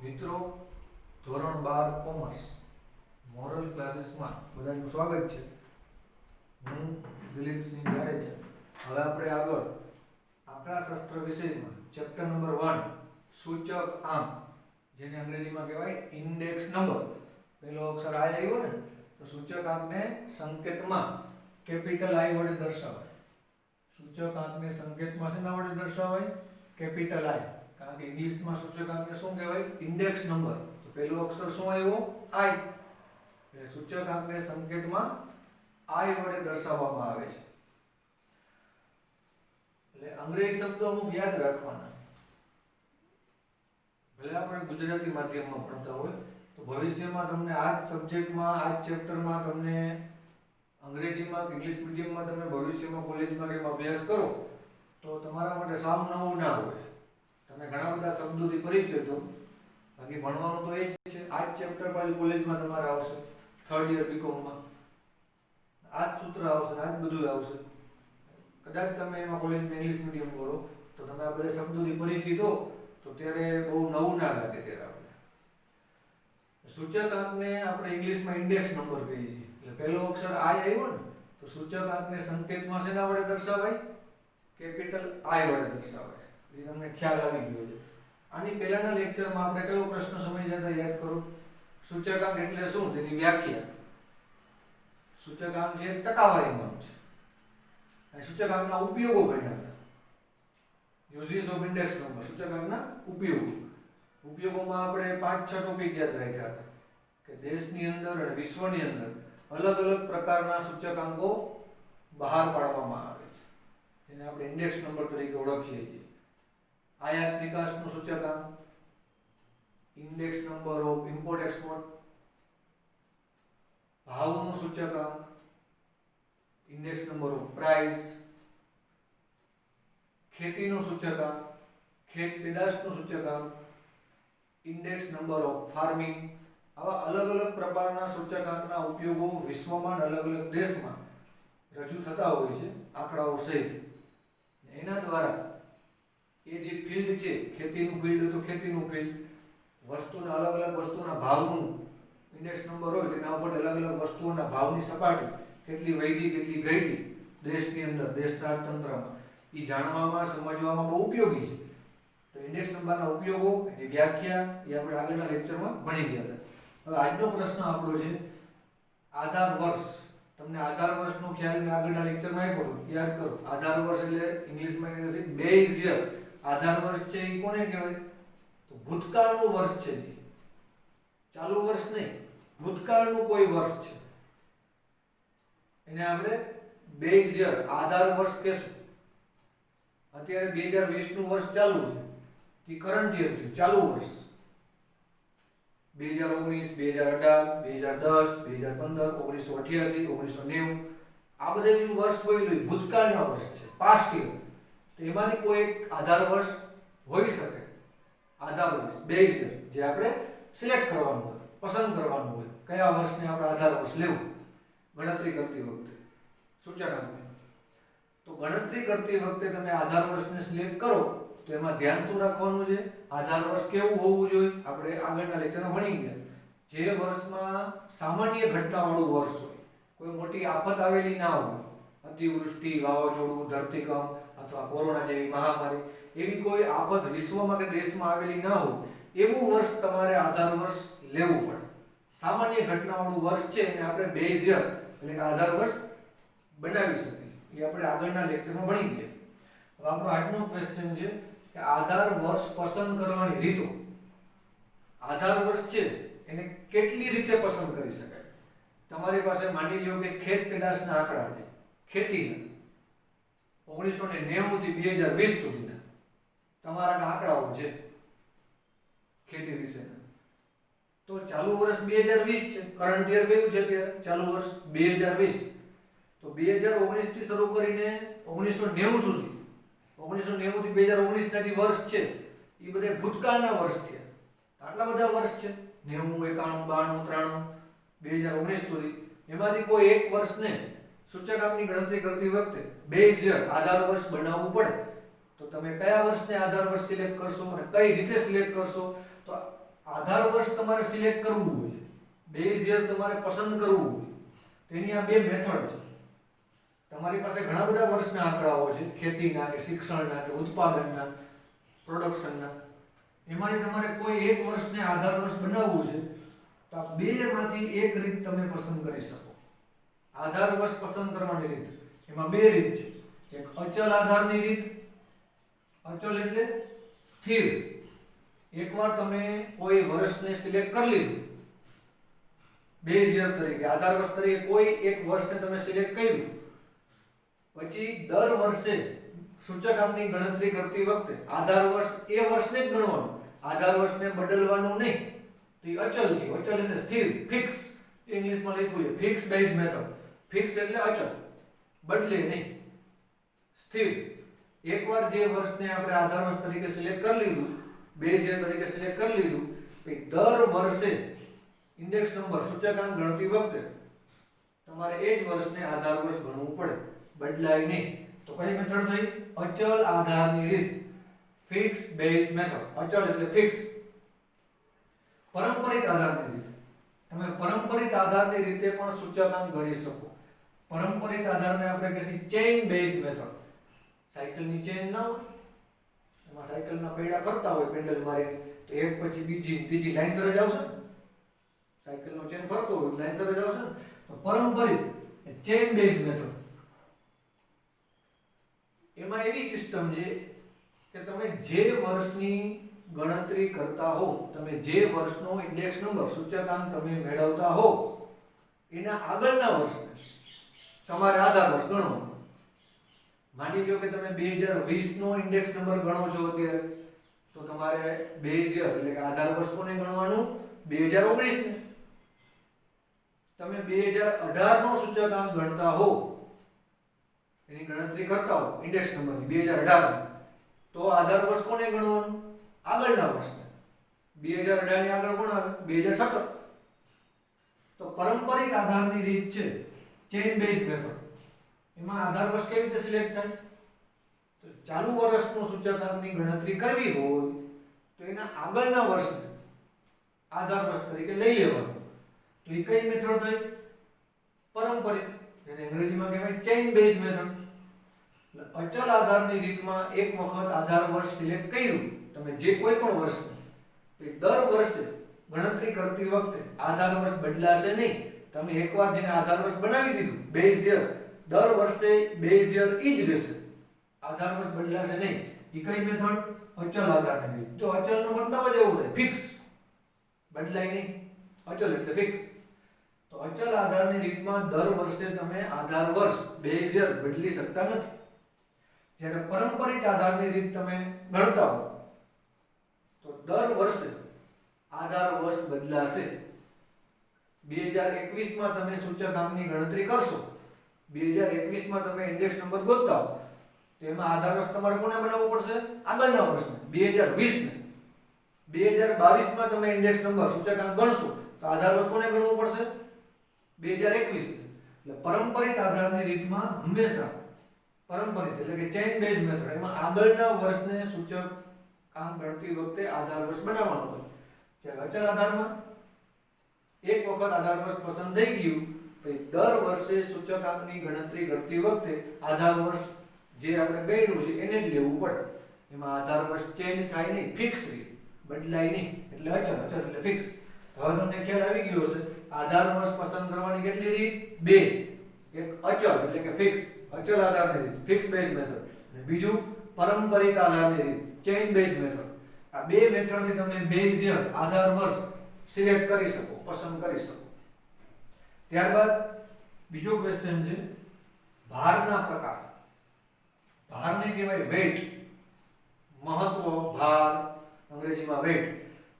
મિત્રો ધોરણ 12 commerce moral ક્લાસીસમાં બધાનું સ્વાગત છે. હું દિલીપસિંહ જાડેજા. હવે આપણે આગળ આંકડાશાસ્ત્ર વિષયમાં ચેપ્ટર નંબર 1 સૂચક આંક, જેને અંગ્રેજીમાં કહેવાય ઇન્ડેક્સ નંબર. પહેલો અક્ષર આઈ આવ્યો ને, તો સૂચક આંકને સંકેતમાં કેપિટલ આઈ વડે દર્શાવાય. સૂચક આંકને સંકેતમાં શેના વડે દર્શાવાય? કેપિટલ આઈ. કારણ કે ઇંગ્લિશમાં સૂચક આંકને શું કહેવાય? Index number. તો પહેલો અક્ષર શું આવ્યો? આઈ. એટલે સૂચક આંકને સંકેતમાં આઈ વડે દર્શાવવામાં આવે છે. એટલે અંગ્રેજી શબ્દો અમુક યાદ રાખવાના. ભલે આપણે ગુજરાતી માધ્યમમાં ભણતા હોય તો ભવિષ્યમાં તમને આ જ સબ્જેક્ટમાં, આ જ ચેપ્ટરમાં તમને અંગ્રેજીમાં કે ઇંગ્લિશ મીડિયમમાં તમે ભવિષ્યમાં કોલેજમાં કે અભ્યાસ કરો તો તમારા માટે સાવ નવું ના હોય. તમે ઘણા બધા શબ્દોથી પરિચિત છો, બાકી ભણવાનું તો એ જ છે. આ જ ચેપ્ટર પાછું કોલેજમાં તમારે આવશે, થર્ડ યર બીકોમમાં આ જ સૂત્ર આવશે, આ જ બધું આવશે. કદાચ તમે એમાં કોલેજમાં ઇંગ્લિશ મીડિયમ બોલો તો તમે આ બધા શબ્દોથી પરિચિત હો તો ત્યારે બહુ નવું ના લાગે. ત્યારે આપણે સૂચક આંકને આપણે ઇંગ્લિશમાં ઇન્ડેક્સ નંબર કહીએ છીએ. એટલે પહેલો અક્ષર આઈ આવ્યો ને, તો સૂચક આંકને સંકેતમાં શેના વડે દર્શાવાય? કેપિટલ આઈ વડે દર્શાવાય. એ તમને ખ્યાલ આવી ગયો છે. આની પહેલાના લેક્ચરમાં આપણે કયો પ્રશ્ન સમજ્યા હતા યાદ કરો? સૂચકાંક એટલે શું, તેની વ્યાખ્યા. સૂચકાંક છે ટકાવારીમાં છે. અને સૂચકાંકના ઉપયોગો ભણ્યા હતા. યુઝિસ ઓફ ઇન્ડેક્સ નંબર, સૂચકાંકના ઉપયોગો. ઉપયોગોમાં આપણે 5-6 ટોપિક યાદ રાખ્યા હતા કે દેશની અંદર અને વિશ્વની અંદર અલગ અલગ પ્રકારના સૂચકાંકો બહાર પાડવામાં આવે છે, જેને આપણે ઇન્ડેક્સ નંબર તરીકે ઓળખીએ છીએ. આયાત નિકાસનું સૂચકાંક, index number of import export, ભાવનું સૂચકાંક, ઇન્ડેક્સ નંબર ઓફ પ્રાઇસ, ખેતીનું સૂચકાંક, ખેત પેદાશનું સૂચકાંક, ઇન્ડેક્સ નંબર ઓફ ફાર્મિંગ. આવા અલગ અલગ પ્રકારના સૂચકાંકના ઉપયોગો વિશ્વમાં અલગ અલગ દેશમાં રજૂ થતા હોય છે આંકડાઓ સહિત. એના દ્વારા એ જે ફિલ્ડ છે, ખેતીનું ફિલ્ડ તો ખેતીનું ફિલ્ડ, વસ્તુના અલગ અલગ વસ્તુના ભાવનું ઇન્ડેક્સ નંબર હોય તેના ઉપર અલગ અલગ વસ્તુઓના ભાવની સપાટી કેટલી વધી કેટલી ઘટી દેશની અંદર, દેશના અર્થતંત્રમાં, એ જાણવામાં સમજવામાં બહુ ઉપયોગી છે. તો ઇન્ડેક્સ નંબરના ઉપયોગો, એની વ્યાખ્યા એ આપણે આગળના લેક્ચરમાં ભણી ગયા હતા. હવે આજનો પ્રશ્ન આપણો છે આધાર વર્ષ. તમને આધાર વર્ષનો ખ્યાલ મેં આગળના લેક્ચરમાં આપ્યો હતો, યાદ કરો. આધાર વર્ષ એટલે ઇંગ્લિશમાં કહે છે બેઝ યર. આધાર વર્ષ છે એ કોને કહેવાય? તો ભૂતકાળનું વર્ષ છે. ચાલુ વર્ષ નહીં, ભૂતકાળનું કોઈ વર્ષ છે એને આપણે બેઝ યર, આધાર વર્ષ કહેશું. અત્યારે 2020 નું વર્ષ ચાલુ છે, તે કરંટ યર છે, ચાલુ વર્ષ. 2019, 2018, 2010, 2015, 1988, 1990 આ બધા જે વર્ષ હોય ભૂતકાળના વર્ષ છે, પાસ્ટ યર. તો એમાંથી કોઈ એક આધાર વર્ષ હોઈ શકે. આધાર વર્ષ, બેઝ યર, જે આપણે સિલેક્ટ કરવાનું હોય, પસંદ કરવાનું હોય કયા વર્ષને આપણે આધાર વર્ષ લેવું ગણતરી કરતી વખતે સૂચકાંકની. તો ગણતરી કરતી વખતે તમે આધાર વર્ષને સિલેક્ટ કરો તો એમાં ધ્યાન શું રાખવાનું છે? આધાર વર્ષ કેવું હોવું જોઈએ? આપણે આગળના લેક્ચરમાં ભણી ગયા. જે વર્ષમાં સામાન્ય ઘટનાવાળું વર્ષ હોય, કોઈ મોટી આફત આવેલી ના હોય, અતિવૃષ્ટિ, વાવાઝોડું, ધરતીકંપ અથવા કોરોના જેવી મહામારી, એવી કોઈ આફત વિશ્વમાં કે દેશમાં આવેલી ના હોય, એવું વર્ષ તમારે આધાર વર્ષ લેવું પડે. સામાન્ય ઘટનાવાળું વર્ષ છે એને આપણે બેઝ યર એટલે કે આધાર વર્ષ બનાવી શકીએ. એ આપણે આગળના લેક્ચરમાં ભણી ગયા. હવે આપણો આજનો ક્વેશ્ચન છે કે આધાર વર્ષ પસંદ કરવાની રીતો. આધાર વર્ષ છે એને કેટલી રીતે પસંદ કરી શકાય? તમારી પાસે માની લ્યો કે ખેત પેદાશના આંકડા છે, ખેતીના 1990 થી 2020 સુધીના તમારા આંકડાઓ છે ખેતી વિશેના. તો ચાલુ વર્ષ 2020 છે, કરંટ યર કયું છે અત્યારે? ચાલુ વર્ષ 2020. તો 2019 થી શરૂ કરીને 1990 સુધી, 1990 થી 2019 ના જે વર્ષ છે એ બધા ભૂતકાળના વર્ષ થયા. આટલા બધા વર્ષ છે 90, 91, 92, 93, 2019 સુધી. એમાંથી કોઈ એક વર્ષને સૂચકાંકની ગણતરી કરતી વખતે બેઝ યર, આધાર વર્ષ બનાવવું પડે તો તમે કયા વર્ષને આધાર વર્ષ સિલેક્ટ કરશો અને કઈ રીતે સિલેક્ટ કરશો? તો આધાર વર્ષ તમારે સિલેક્ટ કરવું હોય, બેઝ યર તમારે પસંદ કરવું હોય, તેની આ બે મેથડ છે. તમારી પાસે ઘણા બધા વર્ષના આંકડાઓ છે, ખેતીના કે શિક્ષણના કે ઉત્પાદનના, પ્રોડક્શનના. એમાંથી તમારે કોઈ એક વર્ષને આધાર વર્ષ બનાવવું છે તો આ બેમાંથી એક રીત તમે પસંદ કરી શકો. આધાર વર્ષ પસંદ કરવાની રીત, એમાં બે રીત છે. એક અચલ આધારની રીત. અચલ એટલે સ્થિર. એકવાર તમે કોઈ વર્ષને સિલેક્ટ કરી લીધું બેઝ યર તરીકે, આધાર વર્ષ તરીકે કોઈ એક વર્ષને તમે સિલેક્ટ કર્યું, પછી દર વર્ષે સૂચકાંકની ગણતરી કરતી વખતે આધાર વર્ષ એ વર્ષને જ ગણવાનું, આધાર વર્ષને બદલવાનું નહીં. તો એ અચલ છે. અચલ એટલે સ્થિર, ફિક્સ. ઇંગ્લિશમાં લખ્યું છે ફિક્સ બેઝ મેથડ. ફિક્સ એટલે અચલ, બદલે નહીં, સ્થિર. એકવાર જે વર્ષને આપણે આધાર વર્ષ તરીકે સિલેક્ટ કરી લીધું, બેઝ યર તરીકે સિલેક્ટ કરી લીધું, પછી દર વર્ષે ઇન્ડેક્સ નંબર સૂચકાંક ગણતી વખતે તમારે એ જ વર્ષને આધાર વર્ષ ગણવું પડે, બદલાય નહીં. તો કઈ મેથડ થઈ? અચલ આધારની રીત, ફિક્સ બેઝ મેથડ. અચલ એટલે ફિક્સ. પારંપરિક આધારની રીત. તમે પારંપરિક આધારની રીતે પણ સૂચકાંક ગણી શકો. પારંપરિક આધારને આપણે કહીએ ચેઇન બેઝ મેથડ. સાયકલની ચેઇન ના હોય, એમાં સાયકલના પૈડા ફરતા હોય પેન્ડલ મારીને, તો એક પછી બીજી ત્રીજી લાઈનસર જ આવશે ને. સાયકલનો ચેન ફરતો હોય લાઈનસર જ આવશે ને. તો પારંપરિક ચેઇન બેઝ મેથડ, એમાં એવી સિસ્ટમ છે કે તમે જે વર્ષની ગણતરી કરતા હો, તમે જે વર્ષનો ઇન્ડેક્સ નંબર સૂચકાંક તમે મેળવતા હો, એના આગળના વર્ષને તમારે આધાર વર્ષ ગણવાનું. માની લો કે તમે 2020 નો ઇન્ડેક્સ નંબર ગણો છો અત્યારે, તો તમારે બેઝ યર એટલે કે આધાર વર્ષ કોને ગણવાનું? 2019 ને. તમે 2018 નો સૂચકાંક ગણતા હો, એની ગણતરી કરતા હો ઇન્ડેક્સ નંબરની 2018, તો આધાર વર્ષ કોને ગણવાનું? આગળના વર્ષને. 2018 ની આગળ કોણ આવે? 2017. તો પારંપરિક આધારની રીત છે ચેઇન બેઝ મેથડ. એમાં આધાર વર્ષ કેવી રીતે સિલેક્ટ થાય? તો ચાલુ વર્ષનો સૂચકાંકની ગણતરી કરવી હોય તો એના આગળના વર્ષને આધાર વર્ષ તરીકે લઈ લેવાનું. તો એ કઈ મેથડ થઈ? પારંપરિક, એને અંગ્રેજીમાં કહેવાય ચેઇન બેઝ મેથડ. અચલ આધારની રીતમાં એક વખત આધાર વર્ષ સિલેક્ટ કર્યું તમે, જે કોઈ પણ વર્ષને, દર વર્ષે ગણતરી કરતી વખતે આધાર વર્ષ બદલાશે નહીં. તમે એકવાર જેને આધાર વર્ષ બનાવી દીધું બેઝ યર, દર વર્ષે બેઝ યર ઈ જ રહેશે, આધાર વર્ષ બદલાશે નહીં. એ કઈ મેથડ? અચલ આધારની રીત. તો અચલનો મતલબ જ એવો થાય, ફિક્સ, બદલાય નહીં. અચલ એટલે ફિક્સ. તો અચલ આધારની રીતમાં દર વર્ષે તમે આધાર વર્ષ બેઝ યર બદલી શકતા નથી. જ્યારે પારંપરિક આધારની રીત તમે ગણતા હો તો દર વર્ષે આધાર વર્ષ બદલાશે. 2021 માં તમે સૂચકાંકની ગણતરી કરશો, 2021 માં તમે ઇન્ડેક્સ નંબર ગોતતા હો, તો એમાં આધાર વર્ષ તમારે કોને બનાવવો પડશે? આગળના વર્ષને, 2020 ને. 2022 માં તમે ઇન્ડેક્સ નંબર સૂચકાંક ગણશો તો આધાર વર્ષ કોને ગણવું પડશે? 2021 ને. એટલે પારંપરિક આધારની રીતમાં હંમેશા પારંપરિક એટલે કે ચેઇન બેઝ મેથડ, એમાં આગળના વર્ષને સૂચકાંક ગણતી વખતે આધાર વર્ષ બનાવવાનો હોય. જ્યારે અચલ આધારમાં એક વખત આધાર વર્ષ પસંદ થઈ ગયું, પછી દર વર્ષે સૂચકાંકની ગણતરી કરતી વખતે આધાર વર્ષ જે આપણે ગણ્યું છે એને જ લેવું પડે. એમાં આધાર વર્ષ ચેન્જ થાય નહીં, ફિક્સ રહે, બદલાય નહીં. એટલે અચલ, અચલ એટલે ફિક્સ. હવે તમને ખ્યાલ આવી ગયો હશે આધાર વર્ષ પસંદ કરવાની કેટલી રીત? બે. એક અચલ એટલે કે ફિક્સ, અચલ આધારની રીત, ફિક્સ બેઝ મેથડ, અને બીજું પારંપરિક આધારની રીત, ચેઇન બેઝ મેથડ. આ બે મેથડથી તમે બેઝ યર, આધાર વર્ષ સિલેક્ટ કરી શકો, પસંદ કરી શકો. ત્યારબાદ બીજો ક્વેશ્ચન છે ભારના પ્રકાર. ભારને કહેવાય વેટ, મહત્વ, ભાર, અંગ્રેજીમાં વેટ.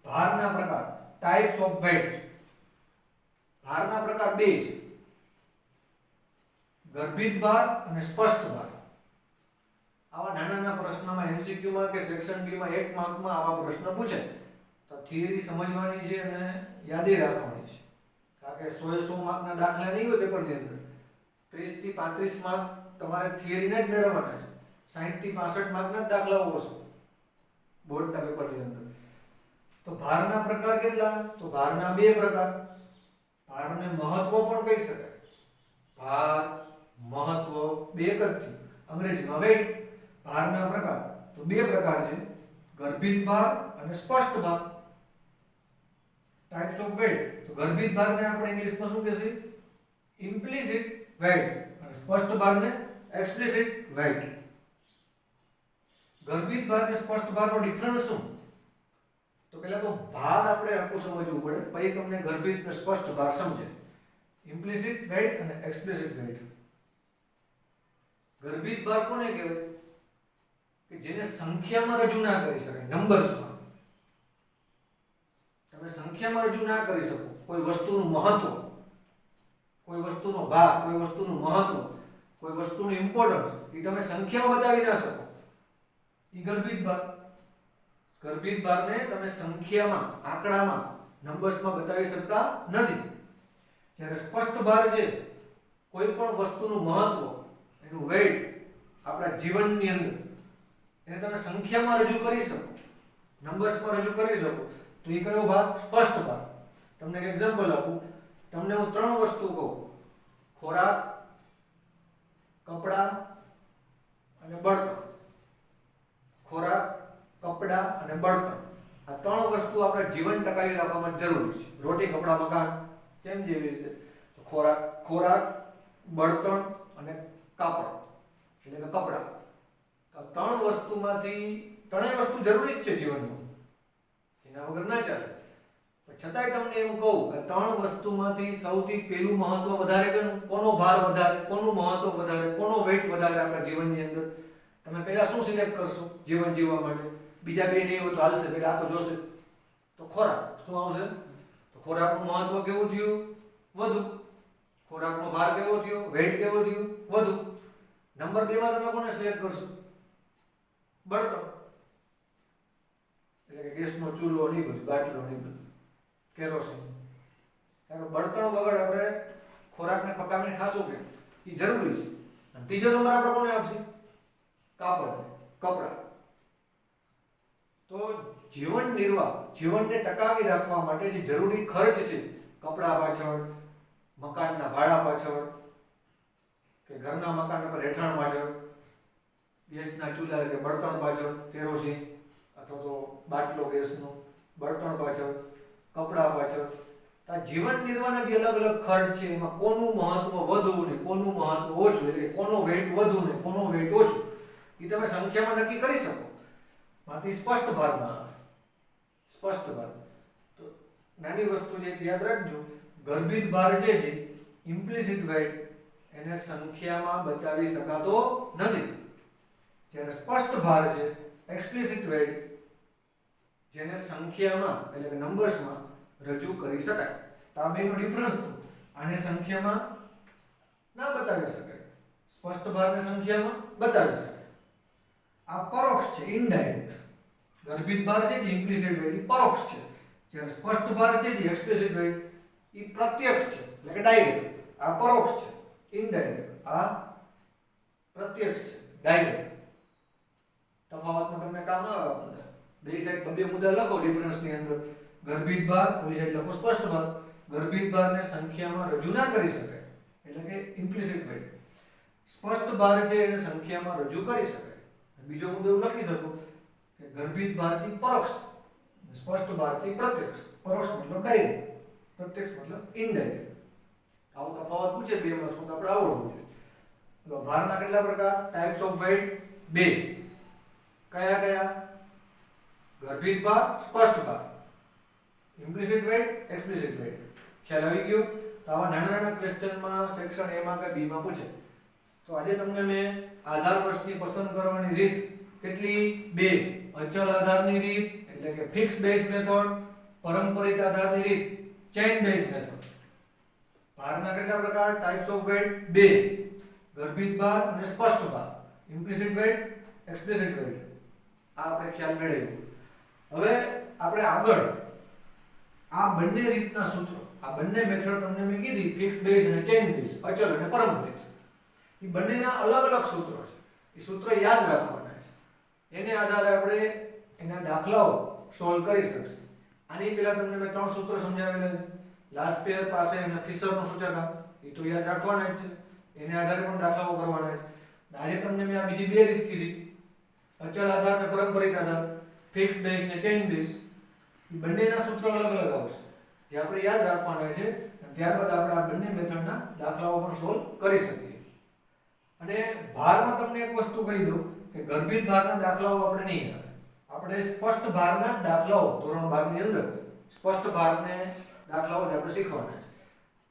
ભારના પ્રકાર, ટાઇપ્સ ઓફ વેટ. ભારના પ્રકાર બે છે, ગર્ભિત ભાર અને સ્પષ્ટ ભાર. આવા નાના નાના પ્રશ્નમાં MCQ માં કે સેક્શન બી માં 1 માર્કમાં આવા પ્રશ્ન પૂછે તો થિયરી સમજવાની છે અને યાદી રાખવાની છે. કારણ કે 100 માર્કના દાખલા નહીં હોય પેપરની અંદર. 30 થી 35 માર્ક તમારે થિયરીને જ મેળવવાના છે. 60 થી 65 માર્કના જ દાખલાઓ હશે બોર્ડના પેપરની અંદર. તો ભારના પ્રકાર કેટલા? તો ભારના બે પ્રકાર. ભારને મહત્વ પણ કહી શકાય. ભાર, મહત્વ બે એક જ છે. અંગ્રેજીમાં વેઇટ. ભારના પ્રકાર તો બે પ્રકાર છે, ગર્ભિત ભાર અને સ્પષ્ટ ભાર. Types of weight. તો ગર્ભિત ભારને આપણે ઇંગ્લિશમાં શું કહેશે? Implicit weight. અને સ્પષ્ટ ભારને એક્સપ્લિસિટ વેઇટ. ગર્ભિત ભાર અને સ્પષ્ટ ભારનો ડિફરન્સ શું? તો પહેલા તો ભાર આપણે આખું સમજવું પડે, પછી તમને ગર્ભિત અને સ્પષ્ટ ભાર સમજે. ઇમ્પ્લિસિટ વેઇટ અને એક્સપ્લિસિટ વેઇટ. ગર્ભિત ભાર કોને કહેવાય? કે જેને સંખ્યામાં રજૂ ના કરી શકાય, નંબર્સમાં. તમે સંખ્યામાં રજૂ ના કરી શકો કોઈ વસ્તુનું મહત્વ, કોઈ વસ્તુનો ભાર, કોઈ વસ્તુનું મહત્વ, કોઈ વસ્તુનું ઇમ્પોર્ટન્સ, એ તમે સંખ્યામાં બતાવી ના શકો. એ ગર્ભિત ભાર. ગર્ભિત ભારને તમે સંખ્યામાં, આંકડામાં, નંબર્સમાં બતાવી શકતા નથી. જ્યારે સ્પષ્ટ ભાર છે, કોઈ પણ વસ્તુનું મહત્વ, એનું વેઇટ આપણા જીવનની અંદર એને તમે સંખ્યામાં રજૂ કરી શકો, નંબર્સમાં રજૂ કરી શકો, તો એ કયો ભાર? સ્પષ્ટ ભાર. તમને એક એક્ઝામ્પલ આપું. તમને હું ત્રણ વસ્તુ કહું: ખોરાક, કપડાં અને બળતણ. ખોરાક, કપડાં અને બળતણ. આ ત્રણ વસ્તુ આપણે જીવન ટકાવી રાખવામાં જરૂરી છે. રોટી, કપડાં, મકાન કેમ જેવી રીતે ખોરાક, બળતણ અને કાપડ એટલે કે કપડાં. આ ત્રણ વસ્તુમાંથી ત્રણેય વસ્તુ જરૂરી જ છે જીવનમાં, એના વગર ના ચાલે. પણ છતાંય તમને એવું કહું કે ત્રણ વસ્તુમાંથી સૌથી પહેલું મહત્વ વધારે કેનું? કોનો ભાર વધારે, કોનું મહત્વ વધારે, કોનો વેઇટ વધારે આપણા જીવનની અંદર? તમે પહેલા શું સિલેક્ટ કરશો જીવન જીવવા માટે? બીજા બે નહીં હોય તો હાલશે, પહેલા આ તો જોશે. તો ખોરાક. શું આવશે? તો ખોરાકનું મહત્વ કેવું થયું? વધુ. ખોરાકનો ભાર કેવો થયો? વેઇટ કેવો થયો? વધુ. નંબર 2 માં તમે કોને સિલેક્ટ કરશો? બળતણ. એટલે કે ગેસનો ચૂલો નહીં, બધું બાટલો નહીં, બધું કેરોસીન. કારણ કે બળતણ વગર આપણે ખોરાકને પકાવીને ખાશું કે એ જરૂરી છે. અને ત્રીજો નંબર આપણે કોને આપશે? કાપડ, કપડા. તો જીવન નિર્વાહ, જીવનને ટકાવી રાખવા માટે જે જરૂરી ખર્ચ છે, કપડા પાછળ, મકાનના ભાડા પાછળ, કે ઘરના મકાન પર રહેઠાણ પાછળ, ગેસના ચૂલા કે બળતણ પાછળ, કેરોસીન અથવા તો બાટલો ગેસનો, બળતણ પાછળ, કપડા પાછળ, આ જીવન નિર્વાહના જે અલગ અલગ ખર્ચ છે, એમાં કોનું મહત્વ વધુ ને કોનું મહત્વ ઓછું, એટલે કોનો વેઇટ વધુ ને કોનો વેઇટ ઓછું, એ તમે સંખ્યામાં નક્કી કરી શકો. માંથી સ્પષ્ટ ભારમાં આવે. સ્પષ્ટ ભાર. તો નાની વસ્તુ જે યાદ રાખજો, ગર્ભિત ભાર છે જે ઇમ્પ્લિસિટ વેઇટ, એને સંખ્યામાં બતાવી શકાતો નથી. જ્યારે સ્પષ્ટ ભાર છે એક્સપ્લિસિટ વેઇટ, જેને સંખ્યામાં એટલે કે નંબર્સમાં રજૂ કરી શકાય. તો આ બેનો ડિફરન્સ તો આને સંખ્યામાં ના બતાવી શકાય, સ્પષ્ટ ભારને સંખ્યામાં બતાવી શકાય. આ પરોક્ષ છે, ઇનડાયરેક્ટ. ગર્ભિત ભાર છે કે ઇમ્પ્લિસિટ વેઇટ, એ પરોક્ષ છે. જ્યારે સ્પષ્ટ ભાર છે કે એક્સપ્લિસિટ વેઇટ, એ પ્રત્યક્ષ છે એટલે કે ડાયરેક્ટ. આ પરોક્ષ છે, ઇનડાયરેક્ટ. આ પ્રત્યક્ષ છે, ડાયરેક્ટ. તફાવતમાં તમને કામ આવે આપણે. બે સાઈડ બે મુદ્દા લખો ડિફરન્સની અંદર. ગર્ભિત ભાર, ઓલી સાઈડ લખો સ્પષ્ટ ભાર. ગર્ભિત ભારને સંખ્યામાં રજૂ ના કરી શકાય એટલે કે ઇમ્પ્લિસિટ વેઇટ. સ્પષ્ટ ભાર છે એને સંખ્યામાં રજૂ કરી શકાય. બીજો મુદ્દો એવું લખી શકો કે ગર્ભિત ભાર છે પરોક્ષ, સ્પષ્ટ ભાર છે પ્રત્યક્ષ. પરોક્ષ મતલબ ડાયરેક્ટ, પ્રત્યક્ષ મતલબ ઇનડાયરેક્ટ. આવો તફાવત પૂછે બે માર્ક્સમાં તો આપણે આવડવું જોઈએ. તો ભારના કેટલા પ્રકાર? ટાઇપ્સ ઓફ વેઇટ બે. કયા કયા? ગર્ભિત ભાર, સ્પષ્ટ ભાર. Implicit weight, explicit weight. ખ્યાલ આવી ગયો? તો આવા નાના નાના ક્વેશ્ચનમાં સેક્શન A માં કે B માં પૂછે. તો આજે તમને મેં આધાર પ્રશ્નની પસંદ કરવાની રીત કેટલી? બે. અચલ આધારની રીત એટલે કે ફિક્સ બેઝ મેથડ, પરંપરિત આધારની રીત ચેઇન બેઝ મેથડ. ભારના કેટલા પ્રકાર? ટાઇપ્સ ઓફ વેઇટ બે. ગર્ભિત ભાર અને સ્પષ્ટ ભાર. Implicit weight, explicit weight. આ આપણે ખ્યાલ મેળવ્યો. હવે આપણે આગળ આ બંને રીતના સૂત્રો, આ બંને મેથડ તમને મેં કીધી, ફિક્સ બેઝ અને ચેઇન બેઝ, અચલ અને પરંપરિત, એ બંનેના અલગ અલગ સૂત્રો છે. એ સૂત્રો યાદ રાખવાના છે. એને આધારે આપણે એના દાખલાઓ સોલ્વ કરી શકીશું. આની પહેલા તમને મેં 3 સૂત્ર સમજાવેલા છે. લાસ્પેર પાસે અને ફિશરનું સૂચકાંક એ તો યાદ રાખવાના જ છે, એને આધારે પણ દાખલાઓ કરવાના છે. આજે તમને મેં આ બીજી બે રીત કીધી, અચળ આધાર અને પારંપરિક આધાર, ફિક્સ બેઝ ને ચેઇન બેઝ. એ બંનેના સૂત્રો અલગ અલગ આવશે જે આપણે યાદ રાખવાના છે, અને ત્યારબાદ આપણે આ બંને મેથડના દાખલાઓ પણ સોલ્વ કરી શકીએ. અને ભારમાં તમને એક વસ્તુ કહી દઉં કે ગર્ભિત ભારના દાખલાઓ આપણે નહીં આવે, આપણે સ્પષ્ટ ભારના દાખલાઓ ધોરણ 12 ની અંદર સ્પષ્ટ ભારને દાખલાઓ જ આપણે શીખવાના છે.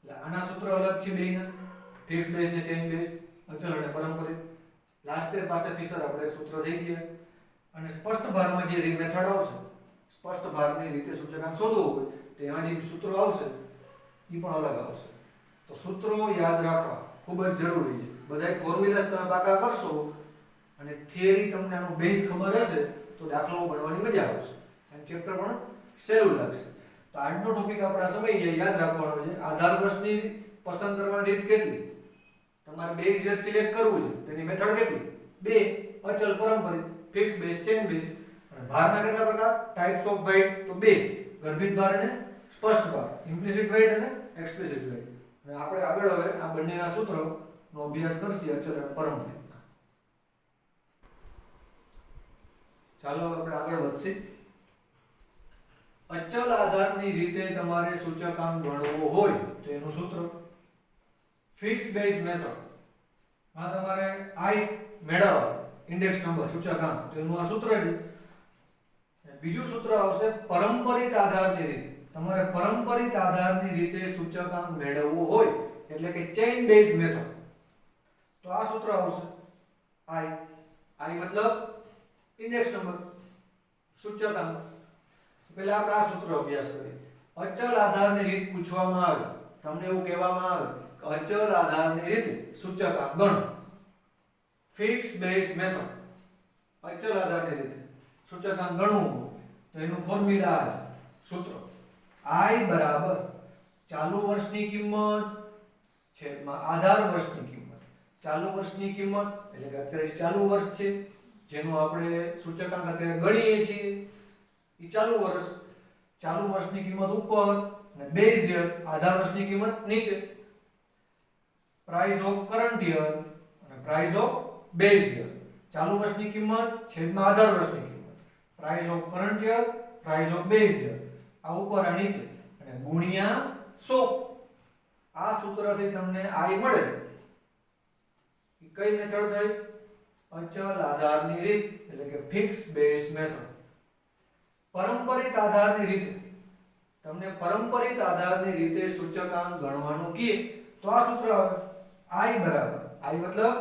એટલે આના સૂત્ર અલગ છે બેયના, ફિક્સ બેઝ ને ચેઇન બેઝ, અચળ અને પારંપરિક. લાસ્ટ પાસે ફિશર આપણે સૂત્ર થઈ ગયા. અને સ્પષ્ટ ભારમાં જે મેથડ આવશે, સ્પષ્ટ ભારની રીતે સૂચકાંક શોધવું હોય તો એમાં જે સૂત્રો આવશે એ પણ અલગ આવશે. તો સૂત્રો યાદ રાખવા ખૂબ જ જરૂરી છે. બધાય ફોર્મ્યુલાસ તમે પાકા કરશો અને થિયરી તમને આનો બેઝ ખબર હશે તો દાખલાઓ ગણવાની મજા આવશે અને ચેપ્ટર પણ સહેલું લાગશે. તો આજનો ટોપિક આપણે સમય યાદ રાખવાનો છે. આધાર વર્ષની પસંદ કરવાની રીત કેટલી, તમારે બેઝ જે સિલેક્ટ કરવું છે તેની મેથડ કેટલી, બે, અચલ પારંપરિક, ફિક્સ બેઝ, ચેઇન બેઝ. અને ભારના કેટલા પ્રકાર, ટાઇપ્સ ઓફ વેઇટ તો બે, ગર્ભિત ભાર અને સ્પષ્ટ ભાર, ઇમ્પ્લિસિટ વેઇટ અને એક્સપ્લિસિટ વેઇટ. અને આપણે આગળ હવે આ બંનેના સૂત્રોનો અભ્યાસ કરશું અચલ અને પારંપરિકના. ચાલો આપણે આગળ વધીએ. અચલ આધારની રીતે તમારે સૂચકાંક ગણવો હોય તો એનું સૂત્ર ફિક્સ બેઝ મેથડ. આ તમારે i મેળવવા ઇન્ડેક્સ નંબર સૂચકાંક તો એનું આ સૂત્ર છે. બીજું સૂત્ર આવશે પારંપરિક આધારની રીતે. તમારે પારંપરિક આધારની રીતે સૂચકાંક મેળવવો હોય એટલે કે ચેઇન બેઝ મેથડ તો આ સૂત્ર આવશે i મતલબ ઇન્ડેક્સ નંબર સૂચકાંક. પહેલા આપણે આ સૂત્ર અભ્યાસ કરીએ. અચલ આધારની રીત પૂછવામાં આવે, તમને એવું કહેવામાં આવે કે અચલ આધારની રીતે સૂચકાંક ગણો, ફિક્સ બેઝ મેથડ. અચલ આધારની રીતે સૂચકાંક ગણવું તો એનું ફોર્મ્યુલા આ છે, સૂત્ર i બરાબર ચાલુ વર્ષની કિંમત છેદમાં આધાર વર્ષની કિંમત. ચાલુ વર્ષની કિંમત એટલે કે અત્યારે ચાલુ વર્ષ છે જેનું આપણે સૂચકાંક અત્યારે ગણીએ છીએ એ ચાલુ વર્ષ. ચાલુ વર્ષની કિંમત ઉપર અને બેઝ યર આધાર વર્ષની કિંમત નીચે. પ્રાઇસ ઓફ કરન્ટ યર અને પ્રાઇસ ઓફ બેઝ યર. ચાલુ વર્ષની કિંમત છેદમાં આધાર વર્ષની કિંમત. Price of current year, price of base year. આ ઉપર આ નીચે અને ગુણ્યા 100. આ સૂત્રથી તમને i મળે. એ કઈ મેથડ થઈ, અચલ આધારની રીત એટલે કે ફિક્સ બેઝ મેથડ. પારંપરિક આધારની રીતે તમને પારંપરિક આધારની રીતે સૂચકાંક ગણવાનું કહે તો આ સૂત્ર આવે i બરાબર, i મતલબ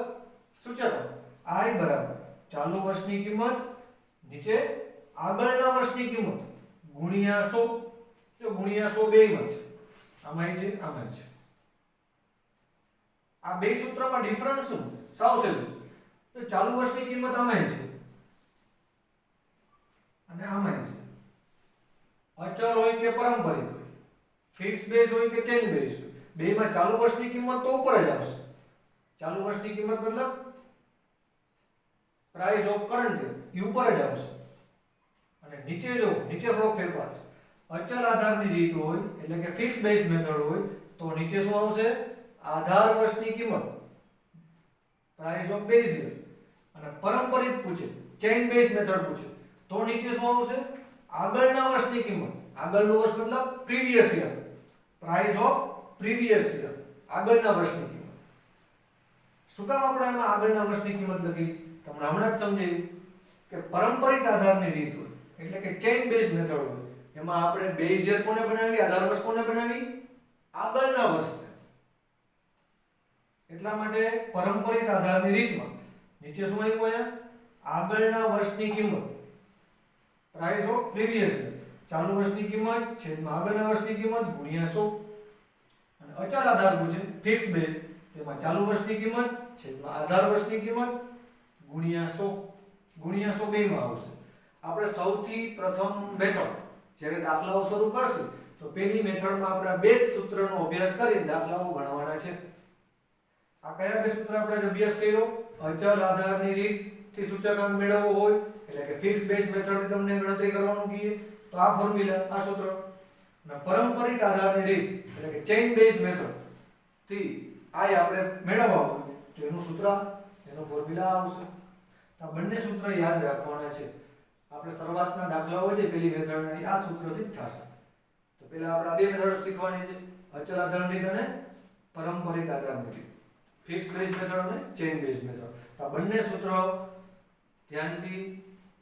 સૂચકાંક, i બરાબર ચાલુ વર્ષની કિંમત નીચે આગળના વર્ષની કિંમત ગુણ્યા 100. જો ગુણ્યા 100 બેયમાં છે, આમાં છે આમાં છે. આ બે સૂત્રમાં ડિફરન્સ શું, સાવ સહેલું છે. તો ચાલુ વર્ષની કિંમત આમાં છે અને આમાં છે. અચલ હોય કે પારંપરિક હોય, ફિક્સ બેઝ હોય કે ચેઇન બેઝ હોય, બેમાં ચાલુ વર્ષની કિંમત તો ઉપર જ આવશે. ચાલુ વર્ષની કિંમત મતલબ પ્રાઇસ ઓફ કરન્ટ એ ઉપર જ આવશે. અને નીચે જો નીચે થોડો ફેરફાર છે. અચલ આધારની રીત હોય એટલે કે ફિક્સ બેઝ મેથડ હોય તો નીચે શું આવશે, આધાર વર્ષની કિંમત, પ્રાઇસ ઓફ બેઝ યર. અને પારંપરિક પૂછે, ચેઇન બેઝ મેથડ પૂછે તો નીચે શું આવશે, આગળના વર્ષની કિંમત. આગળનું વર્ષ મતલબ previous year, price of previous year, આગળના વર્ષની કિંમત. શું કામ આપણે આમાં આગળના વર્ષની કિંમત લખી, તમને હમણાં જ સમજાવ્યું કે પારંપરિક આધારની રીત હોય એટલે કે ચેઇન બેઝ મેથડ હોય એમાં આપણે બેઝ યર કોને બનાવી, આધાર વર્ષ કોને બનાવી, આગળના વર્ષને. એટલા માટે પારંપરિક આધારની રીતમાં નીચે શું આવ્યું, અહીંયા આગળના વર્ષની કિંમત, પ્રાઇસ ઓફ પ્રીવિયસ યર, ચાલુ વર્ષની કિંમત છેદમાં આગળના વર્ષની કિંમત ગુણ્યા 100. અને અચલ આધાર પૂછે ફિક્સ બેઝ, તેમાં ચાલુ વર્ષની કિંમત છેદમાં આધાર વર્ષની કિંમત ગુણ્યા 100. ગુણ્યા 100 બેમાં આવશે. આપણે સૌથી પ્રથમ મેથડ જ્યારે દાખલાઓ શરૂ કરશું તો પહેલી મેથડમાં આપણે બેઝ સૂત્રનો અભ્યાસ કરીને દાખલાઓ ગણવાના છે. આ કયા બે સૂત્ર આપણે અભ્યાસ કર્યો, અચલ આધારની રીતથી સૂચકાંક મેળવવો હોય એટલે કે ફિક્સ બેઝ મેથડથી તમને ગણતરી કરવાનું કહીએ તો આ ફોર્મ્યુલા, આ સૂત્ર. અને પારંપરિક આધારની રીત એટલે કે ચેઇન બેઝ મેથડ થી આ આપણે મેળવવા હોય તો એનું સૂત્ર, એનો ફોર્મ્યુલા આવશે. આ બંને સૂત્ર યાદ રાખવાના છે. આપણે શરૂઆતના દાખલાઓ છે પેલી મેથડના આ સૂત્રથી જ થશે. તો પહેલા આપણે આ બે મેથડ શીખવાની છે, અચલ આધારની રીત અને પારંપરિક આધારની રીત, ફિક્સ બેઝ મેથડ અને ચેઇન બેઝ મેથડ. તો આ બંને સૂત્ર ધ્યાનથી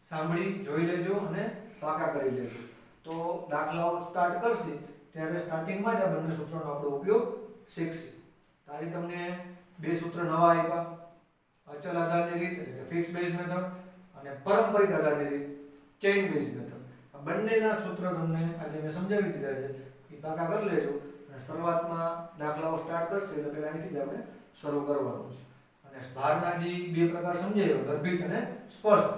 સાંભળી જોઈ લેજો અને પાકા કરી લેજો. તો દાખલાઓ સ્ટાર્ટ કરશે ત્યારે સ્ટાર્ટિંગમાં જ આ બંને સૂત્રોનો આપણે ઉપયોગ શીખશે. તારી તમને બે સૂત્ર નવા આપ્યા, અચલ આધારની રીત એટલે કે ફિક્સ બેઝ મેથડ અને પારંપરિક આધારની રીત ચેઇન બેઝ મેથડ. આ બંનેના સૂત્ર તમને આજે મેં સમજાવી દીધા છે, એ પાકા કરી લેજો. અને શરૂઆતમાં દાખલાઓ સ્ટાર્ટ કરશે એટલે પહેલા અહીંથી જ આપણે શરૂ કરવાનું છે. અને ભારના જે બે પ્રકાર સમજાયો, ગર્ભિત અને સ્પષ્ટ,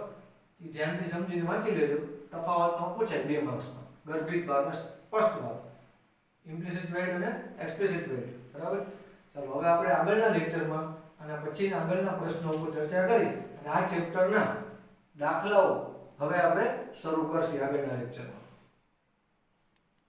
એ ધ્યાનથી સમજીને વાંચી લેજો. તફાવતમાં પૂછાય 2 માર્ક્સમાં, ગર્ભિત ભાર અને સ્પષ્ટ ભાર, ઇમ્પ્લિસિટ વેઇટ અને એક્સપ્લિસિટ વેઇટ. બરાબર. ચાલો હવે આપણે આગળના લેક્ચરમાં અને પછી આગળના પ્રશ્નો ઉપર ચર્ચા કરી અને આ ચેપ્ટરના દાખલાઓ હવે આપણે શરૂ કરશું આગળના લેક્ચરમાં.